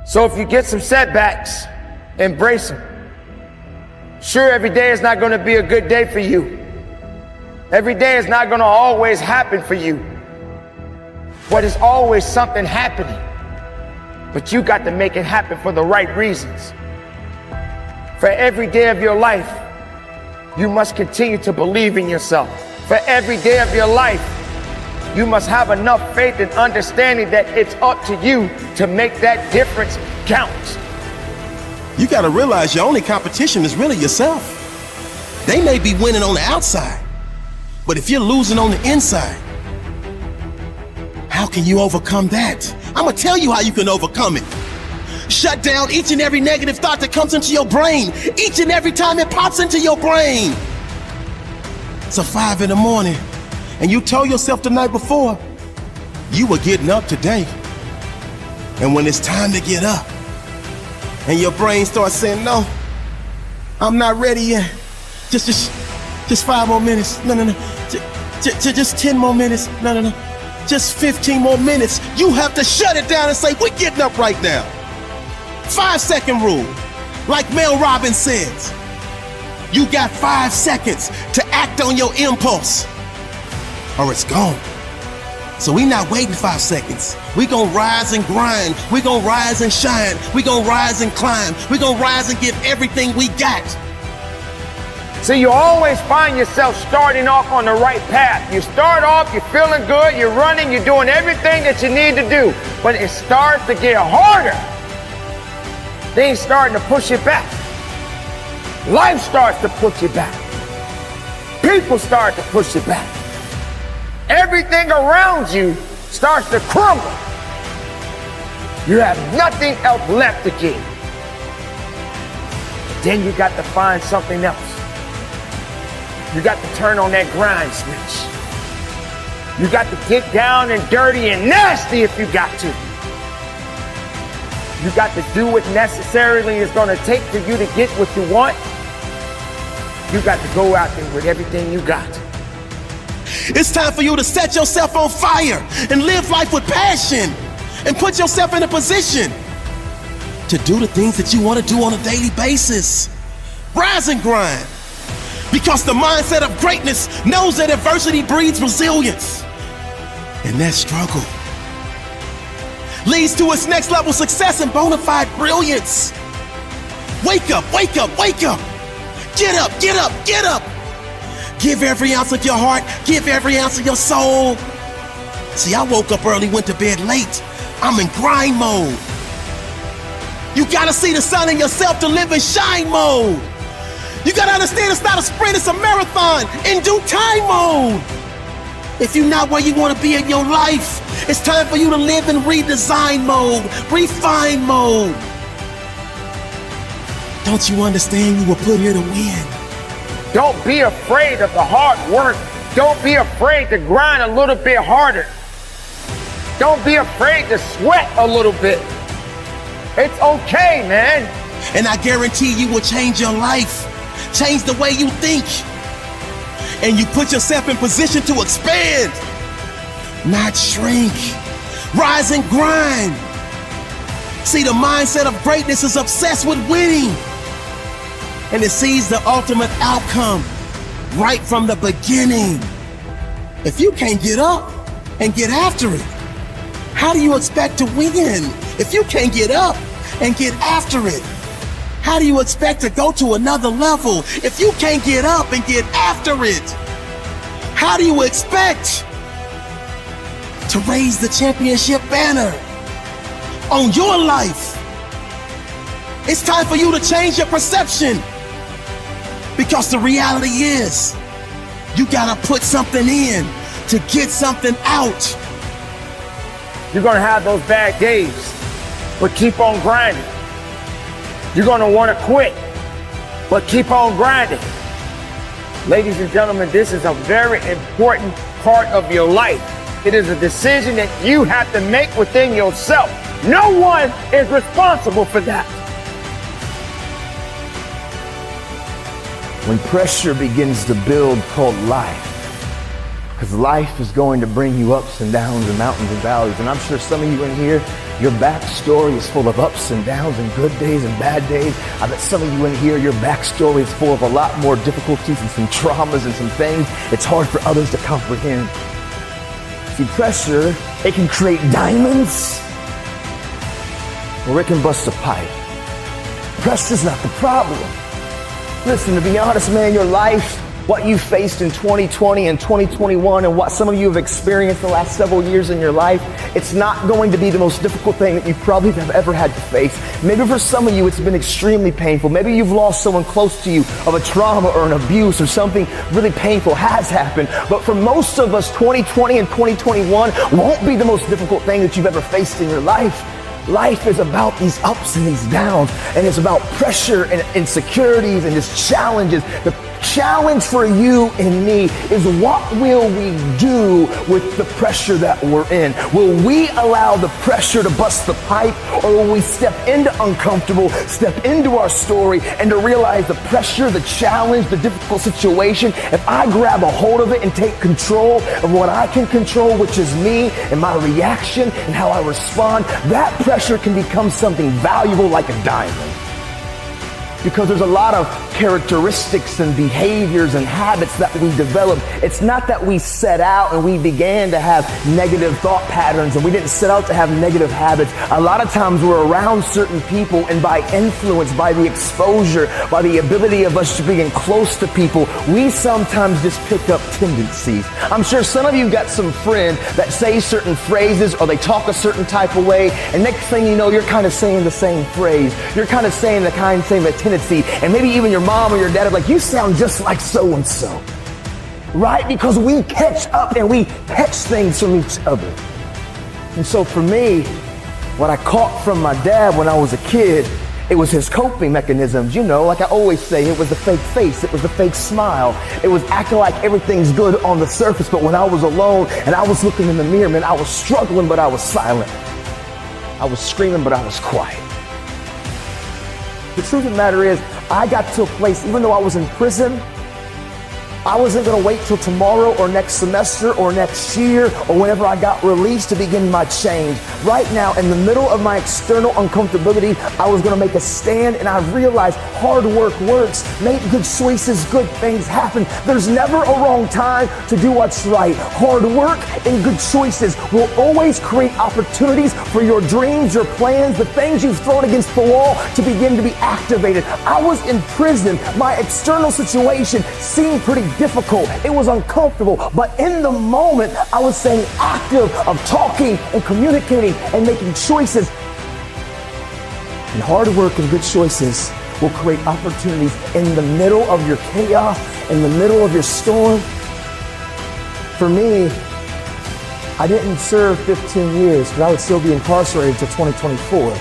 So if you get some setbacks, embrace them. Sure, every day is not going to be a good day for you. Every day is not going to always happen for you. But it's always something happening. But you got to make it happen for the right reasons. For every day of your life, you must continue to believe in yourself. For every day of your life, you must have enough faith and understanding that it's up to you to make that difference count. You got to realize your only competition is really yourself. They may be winning on the outside, but if you're losing on the inside, how can you overcome that? I'm gonna tell you how you can overcome it. Shut down each and every negative thought that comes into your brain, each and every time it pops into your brain. It's 5 in the morning, and you told yourself the night before you were getting up today. And when it's time to get up, and your brain starts saying, no, I'm not ready yet. Just 5 more minutes. No. Just 10 more minutes. No. Just 15 more minutes. You have to shut it down and say, we're getting up right now. 5-second rule. Like Mel Robbins says, you got 5 seconds to act on your impulse, or it's gone. So we not waiting 5 seconds. We gonna rise and grind. We gonna rise and shine. We gonna rise and climb. We gonna rise and give everything we got. So you always find yourself starting off on the right path. You start off, you're feeling good, you're running, you're doing everything that you need to do. But it starts to get harder. Things starting to push you back. Life starts to push you back. People start to push you back. Everything around you starts to crumble. You have nothing else left to give. Then you got to find something else. You got to turn on that grind switch. You got to get down and dirty and nasty if you got to. You got to do what necessarily is going to take for you to get what you want. You got to go out there with everything you got. It's time for you to set yourself on fire and live life with passion and put yourself in a position to do the things that you want to do on a daily basis. Rise and grind. Because the mindset of greatness knows that adversity breeds resilience. And that struggle leads to its next level success and bona fide brilliance. Wake up, wake up, wake up. Get up, get up, get up. Give every ounce of your heart, give every ounce of your soul. See, I woke up early, went to bed late. I'm in grind mode. You gotta see the sun in yourself to live in shine mode. You gotta understand it's not a sprint, it's a marathon in due time mode. If you're not where you wanna be in your life, it's time for you to live in redesign mode, refine mode. Don't you understand you were put here to win? Don't be afraid of the hard work. Don't be afraid to grind a little bit harder. Don't be afraid to sweat a little bit. It's okay, man. And I guarantee you will change your life. Change the way you think. And you put yourself in position to expand, not shrink. Rise and grind. See, the mindset of greatness is obsessed with winning. And it sees the ultimate outcome right from the beginning. If you can't get up and get after it, how do you expect to win? If you can't get up and get after it, how do you expect to go to another level? If you can't get up and get after it, how do you expect to raise the championship banner on your life? It's time for you to change your perception, because the reality is you gotta put something in to get something out. You're gonna have those bad days, but keep on grinding. You're gonna wanna quit, but keep on grinding. Ladies and gentlemen, this is a very important part of your life. It is a decision that you have to make within yourself. No one is responsible for that. When pressure begins to build called life, because life is going to bring you ups and downs and mountains and valleys. And I'm sure some of you in here, Your backstory is full of ups and downs and good days and bad days. I bet some of you in here, your backstory is full of a lot more difficulties and some traumas and some things it's hard for others to comprehend. See, pressure, it can create diamonds or it can bust a pipe. Pressure's not the problem. Listen, to be honest, man, your life, what you faced in 2020 and 2021 and what some of you have experienced the last several years in your life, it's not going to be the most difficult thing that you probably have ever had to face. Maybe for some of you, it's been extremely painful. Maybe you've lost someone close to you of a trauma or an abuse or something really painful has happened. But for most of us, 2020 and 2021 won't be the most difficult thing that you've ever faced in your life. Life is about these ups and these downs, and it's about pressure and insecurities and just challenges. The challenge for you and me is, what will we do with the pressure that we're in? Will we allow the pressure to bust the pipe, or will we step into uncomfortable, step into our story, and to realize the pressure, the challenge, the difficult situation, if I grab a hold of it and take control of what I can control, which is me and my reaction and how I respond, that pressure can become something valuable like a diamond. Because there's a lot of characteristics and behaviors and habits that we develop. It's not that we set out and we began to have negative thought patterns, and we didn't set out to have negative habits. A lot of times we're around certain people, and by influence, by the exposure, by the ability of us to being close to people, we sometimes just pick up tendencies. I'm sure some of you got some friends that say certain phrases or they talk a certain type of way, and next thing you know, you're kind of saying the same phrase. You're kind of saying the same tendency, and maybe even your mom or your dad are like, you sound just like so-and-so, right? Because we catch up and we catch things from each other. And so for me, what I caught from my dad when I was a kid, it was his coping mechanisms. You know, like I always say, it was the fake face, it was the fake smile, it was acting like everything's good on the surface, but when I was alone and I was looking in the mirror, man, I was struggling, but I was silent. I was screaming, but I was quiet. The truth of the matter is, I got to a place, even though I was in prison, I wasn't going to wait till tomorrow or next semester or next year or whenever I got released to begin my change. Right now, in the middle of my external uncomfortability, I was going to make a stand, and I realized hard work works. Make good choices, good things happen. There's never a wrong time to do what's right. Hard work and good choices will always create opportunities for your dreams, your plans, the things you've thrown against the wall to begin to be activated. I was in prison. My external situation seemed pretty difficult. It was uncomfortable, but in the moment, I was staying active of talking and communicating and making choices. And hard work and good choices will create opportunities in the middle of your chaos, in the middle of your storm. For me, I didn't serve 15 years because I would still be incarcerated until 2024.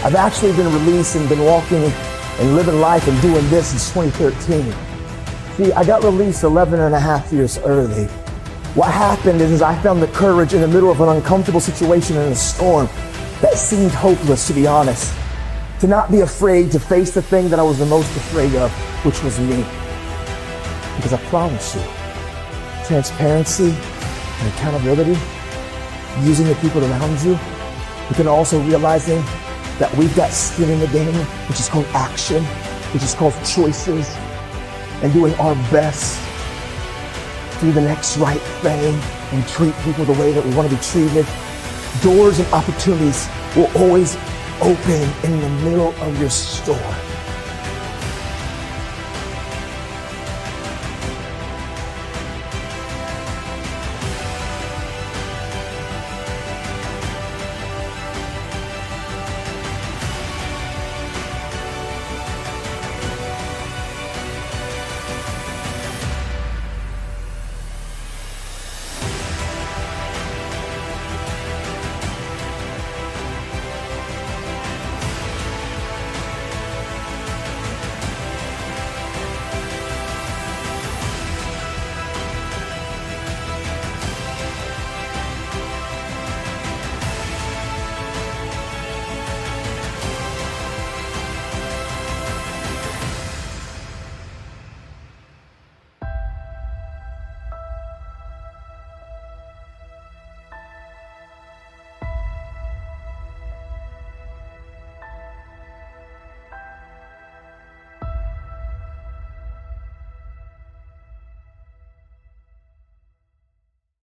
I've actually been released and been walking and living life and doing this since 2013. See, I got released 11 and a half years early. What happened is I found the courage in the middle of an uncomfortable situation in a storm that seemed hopeless, to be honest, to not be afraid to face the thing that I was the most afraid of, which was me. Because I promise you, transparency and accountability, using the people around you, but then also realizing that we've got skin in the game, which is called action, which is called choices, and doing our best to do the next right thing and treat people the way that we want to be treated. Doors and opportunities will always open in the middle of your storm.